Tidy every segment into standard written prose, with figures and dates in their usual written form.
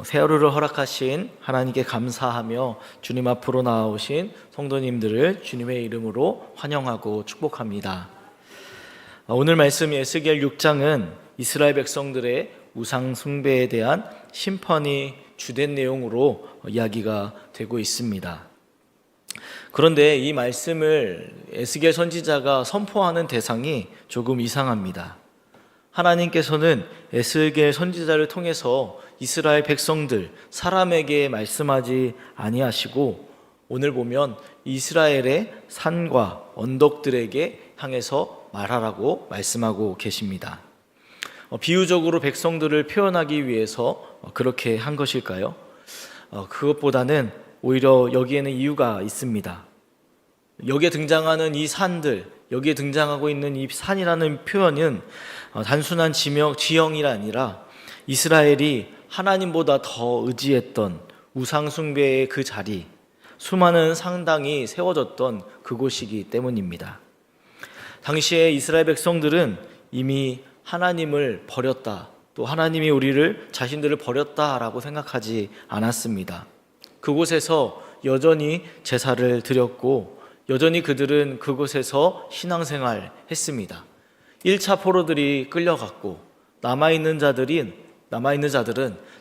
세월호를 허락하신 하나님께 감사하며 주님 앞으로 나아오신 성도님들을 주님의 이름으로 환영하고 축복합니다. 오늘 말씀 에스겔 6장은 이스라엘 백성들의 우상 숭배에 대한 심판이 주된 내용으로 이야기가 되고 있습니다. 그런데 이 말씀을 에스겔 선지자가 선포하는 대상이 조금 이상합니다. 하나님께서는 에스겔 선지자를 통해서 이스라엘 백성들, 사람에게 말씀하지 아니하시고 오늘 보면 이스라엘의 산과 언덕들에게 향해서 말하라고 말씀하고 계십니다. 비유적으로 백성들을 표현하기 위해서 그렇게 한 것일까요? 그것보다는 오히려 여기에는 이유가 있습니다. 여기에 등장하는 이 산들, 여기에 등장하고 있는 이 산이라는 표현은 단순한 지형이 아니라 이스라엘이 하나님보다 더 의지했던 우상 숭배의 그 자리, 수많은 상당이 세워졌던 그곳이기 때문입니다. 당시에 이스라엘 백성들은 이미 하나님을 버렸다, 또 하나님이 자신들을 버렸다라고 생각하지 않았습니다. 그곳에서 여전히 제사를 드렸고 여전히 그들은 그곳에서 신앙생활 했습니다. 1차 포로들이 끌려갔고 남아있는 자들은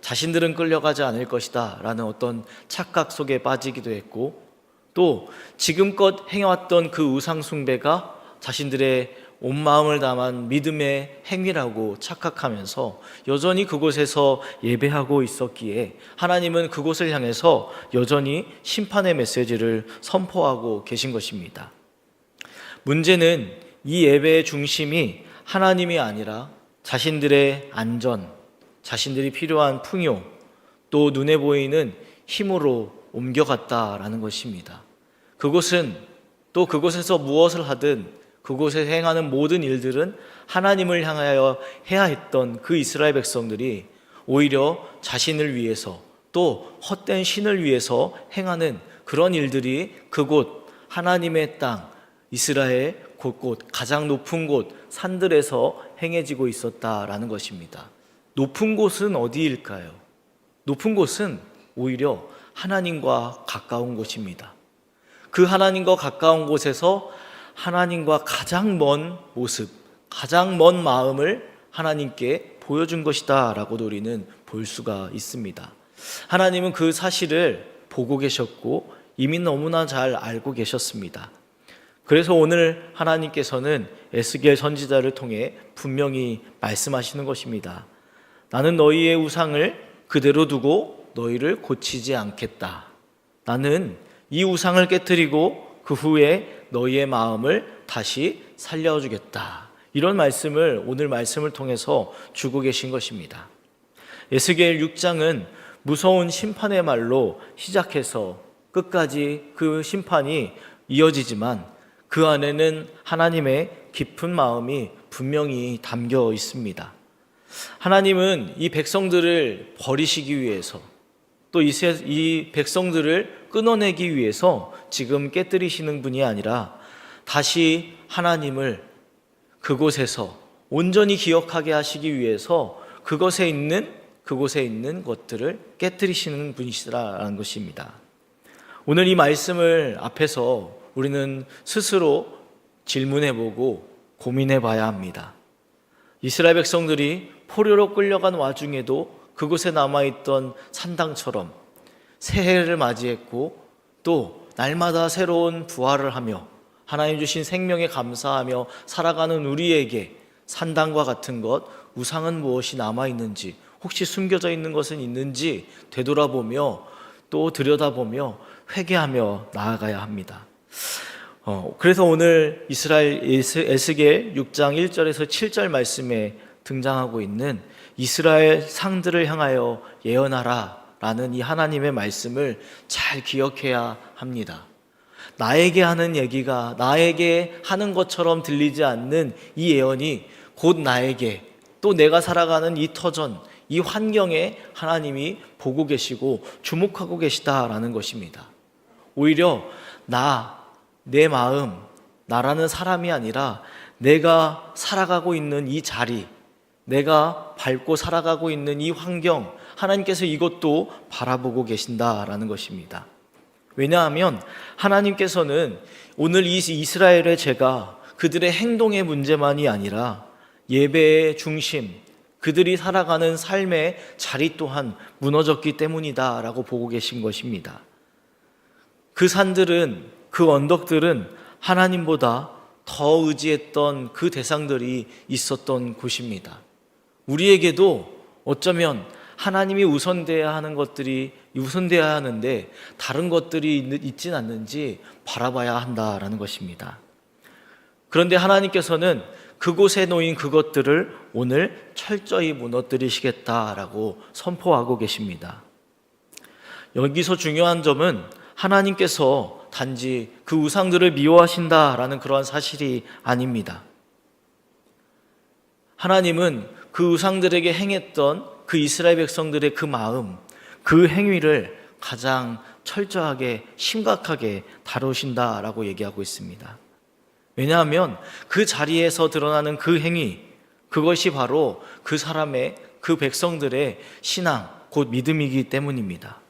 자신들은 끌려가지 않을 것이다 라는 어떤 착각 속에 빠지기도 했고, 또 지금껏 행해왔던 그 우상 숭배가 자신들의 온 마음을 담은 믿음의 행위라고 착각하면서 여전히 그곳에서 예배하고 있었기에 하나님은 그곳을 향해서 여전히 심판의 메시지를 선포하고 계신 것입니다. 문제는 이 예배의 중심이 하나님이 아니라 자신들의 안전, 자신들이 필요한 풍요, 또 눈에 보이는 힘으로 옮겨갔다라는 것입니다. 그곳에서 무엇을 하든 그곳에 행하는 모든 일들은 하나님을 향하여 해야 했던 그 이스라엘 백성들이 오히려 자신을 위해서 또 헛된 신을 위해서 행하는 그런 일들이 그곳 하나님의 땅 이스라엘 곳곳 가장 높은 곳 산들에서 행해지고 있었다라는 것입니다. 높은 곳은 어디일까요? 높은 곳은 오히려 하나님과 가까운 곳입니다. 그 하나님과 가까운 곳에서 하나님과 가장 먼 모습, 가장 먼 마음을 하나님께 보여준 것이다 라고도 우리는 볼 수가 있습니다. 하나님은 그 사실을 보고 계셨고 이미 너무나 잘 알고 계셨습니다. 그래서 오늘 하나님께서는 에스겔 선지자를 통해 분명히 말씀하시는 것입니다. 나는 너희의 우상을 그대로 두고 너희를 고치지 않겠다. 나는 이 우상을 깨뜨리고 그 후에 너희의 마음을 다시 살려주겠다. 이런 말씀을 오늘 말씀을 통해서 주고 계신 것입니다. 에스겔 6장은 무서운 심판의 말로 시작해서 끝까지 그 심판이 이어지지만 그 안에는 하나님의 깊은 마음이 분명히 담겨 있습니다. 하나님은 이 백성들을 버리시기 위해서 또 이 백성들을 끊어내기 위해서 지금 깨뜨리시는 분이 아니라 다시 하나님을 그곳에서 온전히 기억하게 하시기 위해서 그곳에 있는 것들을 깨뜨리시는 분이시라는 것입니다. 오늘 이 말씀을 앞에서 우리는 스스로 질문해보고 고민해봐야 합니다. 이스라엘 백성들이 포로로 끌려간 와중에도 그곳에 남아있던 산당처럼 새해를 맞이했고 또 날마다 새로운 부활을 하며 하나님 주신 생명에 감사하며 살아가는 우리에게 산당과 같은 것, 우상은 무엇이 남아있는지, 혹시 숨겨져 있는 것은 있는지 되돌아보며 또 들여다보며 회개하며 나아가야 합니다. 그래서 오늘 에스겔 6장 1절에서 7절 말씀에 등장하고 있는 이스라엘 상들을 향하여 예언하라 라는 이 하나님의 말씀을 잘 기억해야 합니다. 나에게 하는 얘기가 나에게 하는 것처럼 들리지 않는 이 예언이 곧 나에게 또 내가 살아가는 이 터전, 이 환경에 하나님이 보고 계시고 주목하고 계시다라는 것입니다. 오히려 내 마음, 나라는 사람이 아니라 내가 살아가고 있는 이 자리, 내가 밟고 살아가고 있는 이 환경, 하나님께서 이것도 바라보고 계신다라는 것입니다. 왜냐하면 하나님께서는 오늘 이 이스라엘의 죄가 그들의 행동의 문제만이 아니라 예배의 중심, 그들이 살아가는 삶의 자리 또한 무너졌기 때문이다라고 보고 계신 것입니다. 그 산들은, 그 언덕들은 하나님보다 더 의지했던 그 대상들이 있었던 곳입니다. 우리에게도 어쩌면 하나님이 우선돼야 하는 것들이 우선돼야 하는데 다른 것들이 있진 않는지 바라봐야 한다라는 것입니다. 그런데 하나님께서는 그곳에 놓인 그것들을 오늘 철저히 무너뜨리시겠다라고 선포하고 계십니다. 여기서 중요한 점은 하나님께서 단지 그 우상들을 미워하신다라는 그러한 사실이 아닙니다. 하나님은 그 우상들에게 행했던 그 이스라엘 백성들의 그 마음, 그 행위를 가장 철저하게 심각하게 다루신다라고 얘기하고 있습니다. 왜냐하면 그 자리에서 드러나는 그 행위, 그것이 바로 그 사람의, 그 백성들의 신앙, 곧 믿음이기 때문입니다.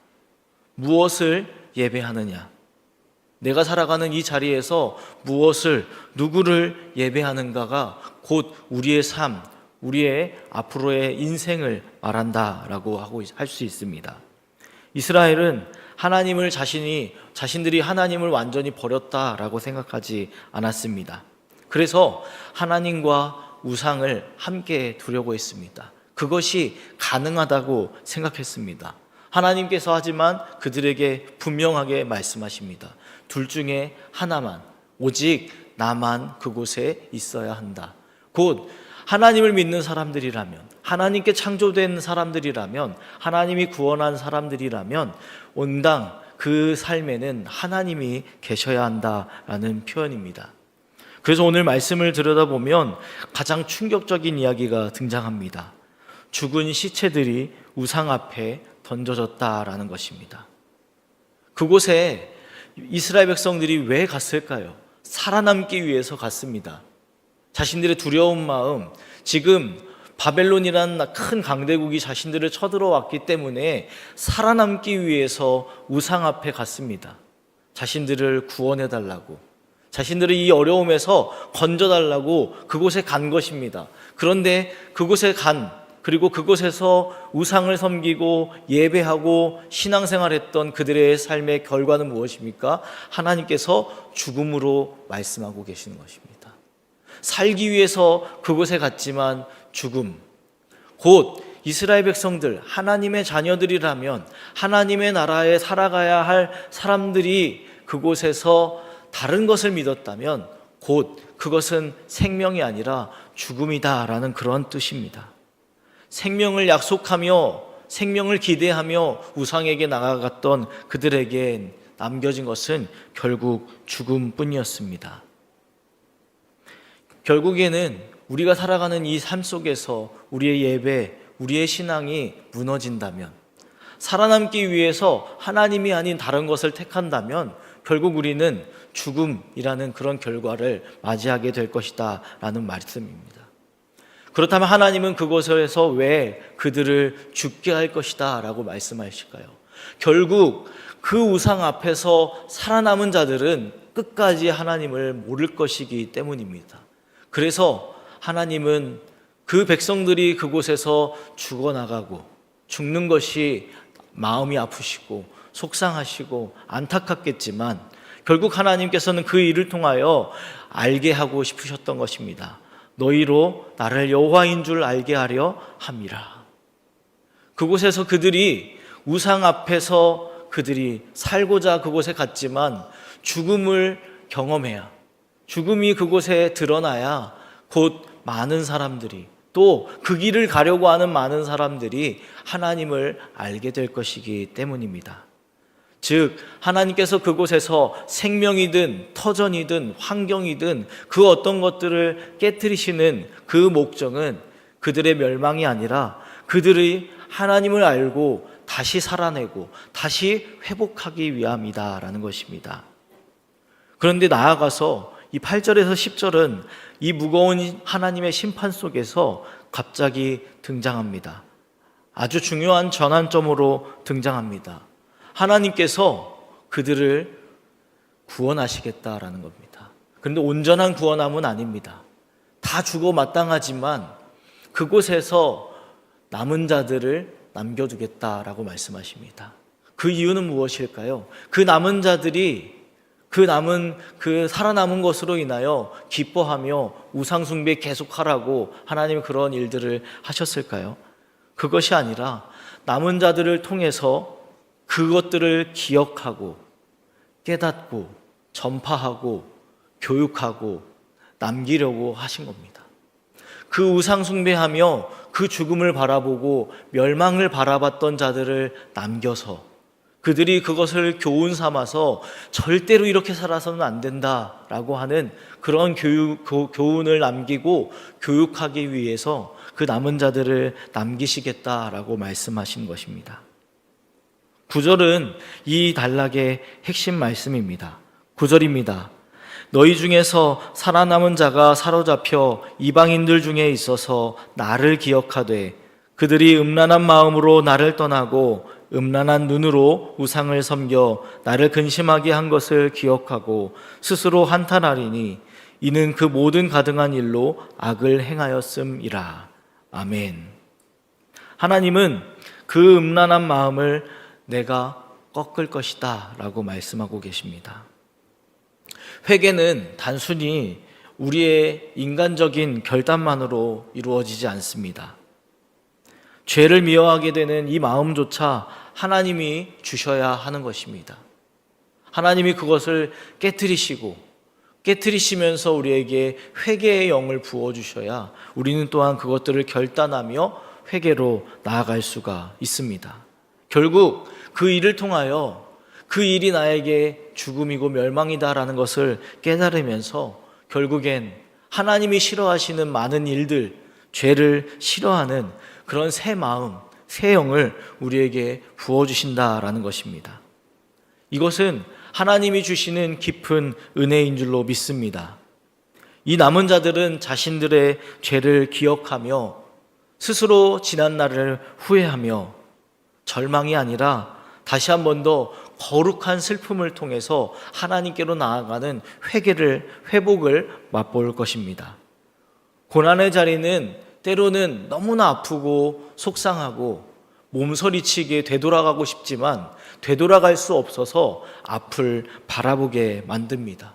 무엇을 예배하느냐? 내가 살아가는 이 자리에서 무엇을, 누구를 예배하는가가 곧 우리의 삶, 우리의 앞으로의 인생을 말한다라고 할 수 있습니다. 이스라엘은 하나님을 자신들이 하나님을 완전히 버렸다라고 생각하지 않았습니다. 그래서 하나님과 우상을 함께 두려고 했습니다. 그것이 가능하다고 생각했습니다. 하나님께서 하지만 그들에게 분명하게 말씀하십니다. 둘 중에 하나만, 오직 나만 그곳에 있어야 한다. 곧 하나님을 믿는 사람들이라면, 하나님께 창조된 사람들이라면, 하나님이 구원한 사람들이라면 온당 그 삶에는 하나님이 계셔야 한다라는 표현입니다. 그래서 오늘 말씀을 들여다보면 가장 충격적인 이야기가 등장합니다. 죽은 시체들이 우상 앞에 던져졌다라는 것입니다. 그곳에 이스라엘 백성들이 왜 갔을까요? 살아남기 위해서 갔습니다. 자신들의 두려운 마음, 지금 바벨론이라는 큰 강대국이 자신들을 쳐들어왔기 때문에 살아남기 위해서 우상 앞에 갔습니다. 자신들을 구원해달라고, 자신들을 이 어려움에서 건져달라고 그곳에 간 것입니다. 그런데 그곳에 그리고 그곳에서 우상을 섬기고 예배하고 신앙생활했던 그들의 삶의 결과는 무엇입니까? 하나님께서 죽음으로 말씀하고 계시는 것입니다. 살기 위해서 그곳에 갔지만 죽음, 곧 이스라엘 백성들, 하나님의 자녀들이라면 하나님의 나라에 살아가야 할 사람들이 그곳에서 다른 것을 믿었다면 곧 그것은 생명이 아니라 죽음이다라는 그런 뜻입니다. 생명을 약속하며 생명을 기대하며 우상에게 나아갔던 그들에게 남겨진 것은 결국 죽음뿐이었습니다. 결국에는 우리가 살아가는 이 삶 속에서 우리의 예배, 우리의 신앙이 무너진다면, 살아남기 위해서 하나님이 아닌 다른 것을 택한다면 결국 우리는 죽음이라는 그런 결과를 맞이하게 될 것이다 라는 말씀입니다. 그렇다면 하나님은 그곳에서 왜 그들을 죽게 할 것이다 라고 말씀하실까요? 결국 그 우상 앞에서 살아남은 자들은 끝까지 하나님을 모를 것이기 때문입니다. 그래서 하나님은 그 백성들이 그곳에서 죽어나가고 죽는 것이 마음이 아프시고 속상하시고 안타깝겠지만 결국 하나님께서는 그 일을 통하여 알게 하고 싶으셨던 것입니다. 너희로 나를 여호와인 줄 알게 하려 함이라. 그곳에서 그들이 우상 앞에서 그들이 살고자 그곳에 갔지만 죽음을 경험해야, 죽음이 그곳에 드러나야 곧 많은 사람들이, 또 그 길을 가려고 하는 많은 사람들이 하나님을 알게 될 것이기 때문입니다. 즉 하나님께서 그곳에서 생명이든 터전이든 환경이든 그 어떤 것들을 깨트리시는 그 목적은 그들의 멸망이 아니라 그들의 하나님을 알고 다시 살아내고 다시 회복하기 위함이다라는 것입니다. 그런데 나아가서 이 8절에서 10절은 이 무거운 하나님의 심판 속에서 갑자기 등장합니다. 아주 중요한 전환점으로 등장합니다. 하나님께서 그들을 구원하시겠다라는 겁니다. 그런데 온전한 구원함은 아닙니다. 다 죽어 마땅하지만 그곳에서 남은 자들을 남겨두겠다라고 말씀하십니다. 그 이유는 무엇일까요? 그 남은 자들이 그 살아남은 것으로 인하여 기뻐하며 우상숭배 계속하라고 하나님이 그런 일들을 하셨을까요? 그것이 아니라 남은 자들을 통해서 그것들을 기억하고 깨닫고 전파하고 교육하고 남기려고 하신 겁니다. 그 우상숭배하며 그 죽음을 바라보고 멸망을 바라봤던 자들을 남겨서 그들이 그것을 교훈 삼아서 절대로 이렇게 살아서는 안 된다라고 하는 그런 교훈을 남기고 교육하기 위해서 그 남은 자들을 남기시겠다라고 말씀하신 것입니다. 9절은 이 단락의 핵심 말씀입니다. 9절입니다. 너희 중에서 살아남은 자가 사로잡혀 이방인들 중에 있어서 나를 기억하되 그들이 음란한 마음으로 나를 떠나고 음란한 눈으로 우상을 섬겨 나를 근심하게 한 것을 기억하고 스스로 한탄하리니 이는 그 모든 가증한 일로 악을 행하였음이라. 아멘. 하나님은 그 음란한 마음을 내가 꺾을 것이다 라고 말씀하고 계십니다. 회개는 단순히 우리의 인간적인 결단만으로 이루어지지 않습니다. 죄를 미워하게 되는 이 마음조차 하나님이 주셔야 하는 것입니다. 하나님이 그것을 깨트리시면서 우리에게 회개의 영을 부어주셔야 우리는 또한 그것들을 결단하며 회개로 나아갈 수가 있습니다. 결국 그 일을 통하여 그 일이 나에게 죽음이고 멸망이다라는 것을 깨달으면서 결국엔 하나님이 싫어하시는 많은 일들, 죄를 싫어하는 그런 새 마음, 새 영을 우리에게 부어주신다라는 것입니다. 이것은 하나님이 주시는 깊은 은혜인 줄로 믿습니다. 이 남은 자들은 자신들의 죄를 기억하며 스스로 지난 날을 후회하며 절망이 아니라 다시 한 번 더 거룩한 슬픔을 통해서 하나님께로 나아가는 회복을 맛볼 것입니다. 고난의 자리는 때로는 너무나 아프고 속상하고 몸서리치게 되돌아가고 싶지만 되돌아갈 수 없어서 앞을 바라보게 만듭니다.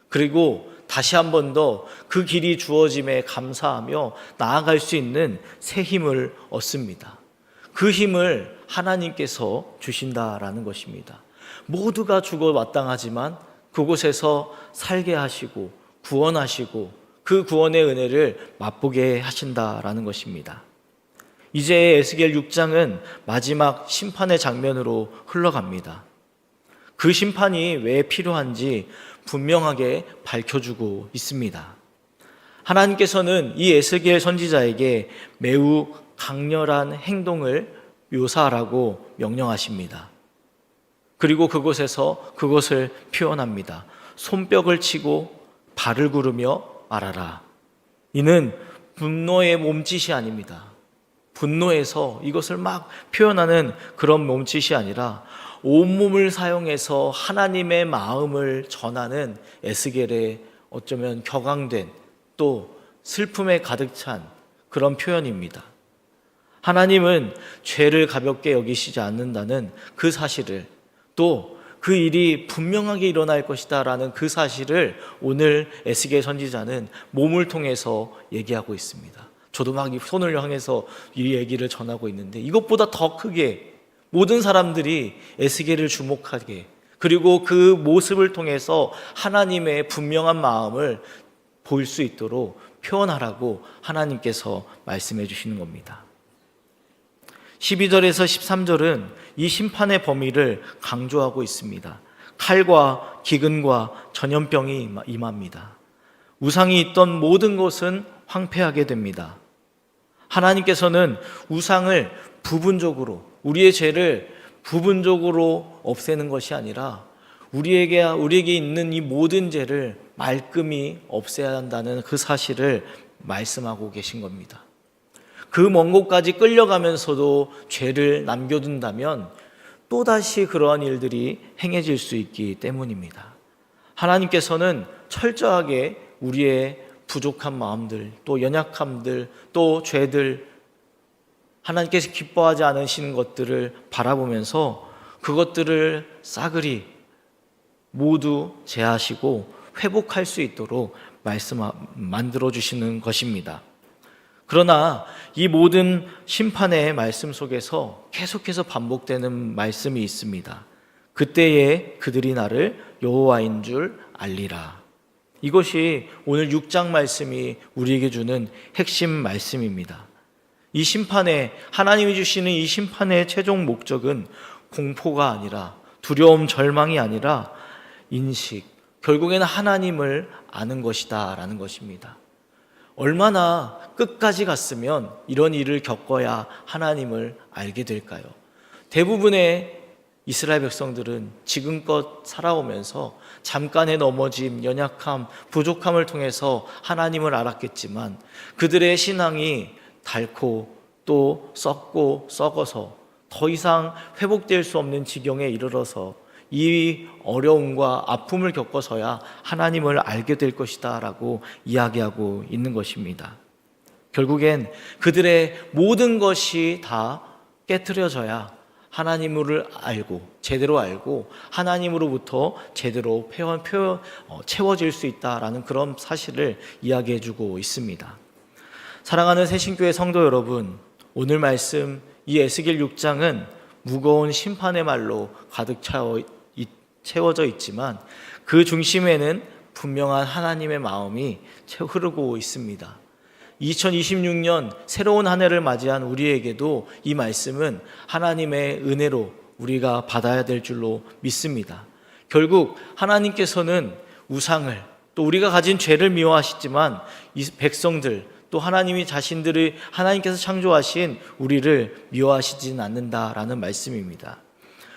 그리고 다시 한 번 더 그 길이 주어짐에 감사하며 나아갈 수 있는 새 힘을 얻습니다. 그 힘을 하나님께서 주신다라는 것입니다. 모두가 죽어 마땅하지만 그곳에서 살게 하시고 구원하시고 그 구원의 은혜를 맛보게 하신다라는 것입니다. 이제 에스겔 6장은 마지막 심판의 장면으로 흘러갑니다. 그 심판이 왜 필요한지 분명하게 밝혀주고 있습니다. 하나님께서는 이 에스겔 선지자에게 매우 강렬한 행동을 묘사하라고 명령하십니다. 그리고 그곳에서 그것을 표현합니다. 손뼉을 치고 발을 구르며 말하라. 이는 분노의 몸짓이 아닙니다. 분노에서 이것을 막 표현하는 그런 몸짓이 아니라 온몸을 사용해서 하나님의 마음을 전하는 에스겔의 어쩌면 격앙된 또 슬픔에 가득 찬 그런 표현입니다. 하나님은 죄를 가볍게 여기시지 않는다는 그 사실을 또 그 일이 분명하게 일어날 것이다 라는 그 사실을 오늘 에스겔 선지자는 몸을 통해서 얘기하고 있습니다. 저도 막 손을 향해서 이 얘기를 전하고 있는데 이것보다 더 크게 모든 사람들이 에스겔을 주목하게 그리고 그 모습을 통해서 하나님의 분명한 마음을 볼 수 있도록 표현하라고 하나님께서 말씀해 주시는 겁니다. 12절에서 13절은 이 심판의 범위를 강조하고 있습니다. 칼과 기근과 전염병이 임합니다. 우상이 있던 모든 것은 황폐하게 됩니다. 하나님께서는 우상을 부분적으로 우리의 죄를 부분적으로 없애는 것이 아니라 우리에게 있는 이 모든 죄를 말끔히 없애야 한다는 그 사실을 말씀하고 계신 겁니다. 그 먼 곳까지 끌려가면서도 죄를 남겨둔다면 또다시 그러한 일들이 행해질 수 있기 때문입니다. 하나님께서는 철저하게 우리의 부족한 마음들, 또 연약함들, 또 죄들, 하나님께서 기뻐하지 않으시는 것들을 바라보면서 그것들을 싸그리 모두 제하시고 회복할 수 있도록 만들어 주시는 것입니다. 그러나 이 모든 심판의 말씀 속에서 계속해서 반복되는 말씀이 있습니다. 그때에 그들이 나를 여호와인 줄 알리라. 이것이 오늘 6장 말씀이 우리에게 주는 핵심 말씀입니다. 이 심판에, 하나님이 주시는 이 심판의 최종 목적은 공포가 아니라, 두려움, 절망이 아니라 인식, 결국에는 하나님을 아는 것이다 라는 것입니다. 얼마나 끝까지 갔으면 이런 일을 겪어야 하나님을 알게 될까요? 대부분의 이스라엘 백성들은 지금껏 살아오면서 잠깐의 넘어짐, 연약함, 부족함을 통해서 하나님을 알았겠지만 그들의 신앙이 닳고 또 썩고 썩어서 더 이상 회복될 수 없는 지경에 이르러서 이 어려움과 아픔을 겪어서야 하나님을 알게 될 것이다 라고 이야기하고 있는 것입니다. 결국엔 그들의 모든 것이 다 깨트려져야 하나님을 알고 제대로 알고 하나님으로부터 제대로 채워질 수 있다라는 그런 사실을 이야기해 주고 있습니다. 사랑하는 새신교회 성도 여러분, 오늘 말씀 이 에스겔 6장은 무거운 심판의 말로 가득 채워져 있지만 그 중심에는 분명한 하나님의 마음이 흐르고 있습니다. 2026년 새로운 한 해를 맞이한 우리에게도 이 말씀은 하나님의 은혜로 우리가 받아야 될 줄로 믿습니다. 결국 하나님께서는 우상을, 또 우리가 가진 죄를 미워하시지만 이 백성들, 또 하나님이 자신들을, 하나님께서 창조하신 우리를 미워하시지는 않는다라는 말씀입니다.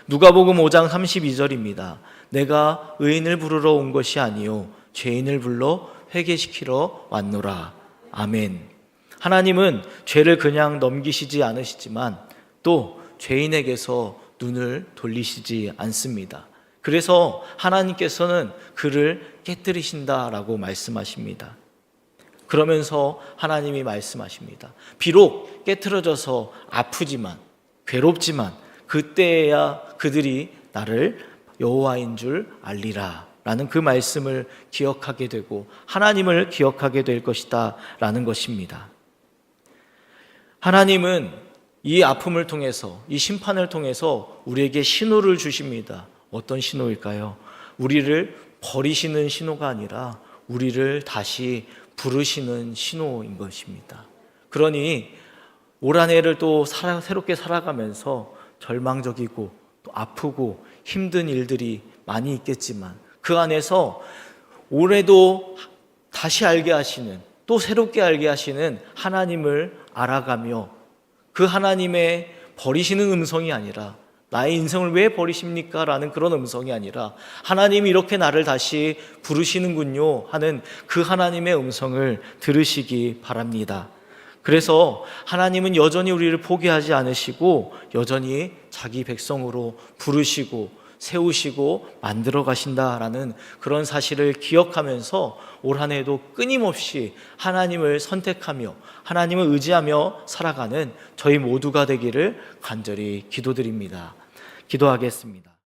누가복음 5장 32절입니다. 내가 의인을 부르러 온 것이 아니요 죄인을 불러 회개시키러 왔노라. 아멘. 하나님은 죄를 그냥 넘기시지 않으시지만 또 죄인에게서 눈을 돌리시지 않습니다. 그래서 하나님께서는 그를 깨뜨리신다라고 말씀하십니다. 그러면서 하나님이 말씀하십니다. 비록 깨트려져서 아프지만, 괴롭지만 그때야 그들이 나를 여호와인 줄 알리라 라는 그 말씀을 기억하게 되고 하나님을 기억하게 될 것이다 라는 것입니다. 하나님은 이 아픔을 통해서, 이 심판을 통해서 우리에게 신호를 주십니다. 어떤 신호일까요? 우리를 버리시는 신호가 아니라 우리를 다시 부르시는 신호인 것입니다. 그러니 올 한 해를 또 새롭게 살아가면서 절망적이고 또 아프고 힘든 일들이 많이 있겠지만 그 안에서 올해도 다시 알게 하시는, 또 새롭게 알게 하시는 하나님을 알아가며 그 하나님의 버리시는 음성이 아니라, 나의 인생을 왜 버리십니까? 라는 그런 음성이 아니라 하나님이 이렇게 나를 다시 부르시는군요 하는 그 하나님의 음성을 들으시기 바랍니다. 그래서 하나님은 여전히 우리를 포기하지 않으시고 여전히 자기 백성으로 부르시고 세우시고 만들어 가신다라는 그런 사실을 기억하면서 올 한 해도 끊임없이 하나님을 선택하며 하나님을 의지하며 살아가는 저희 모두가 되기를 간절히 기도드립니다. 기도하겠습니다.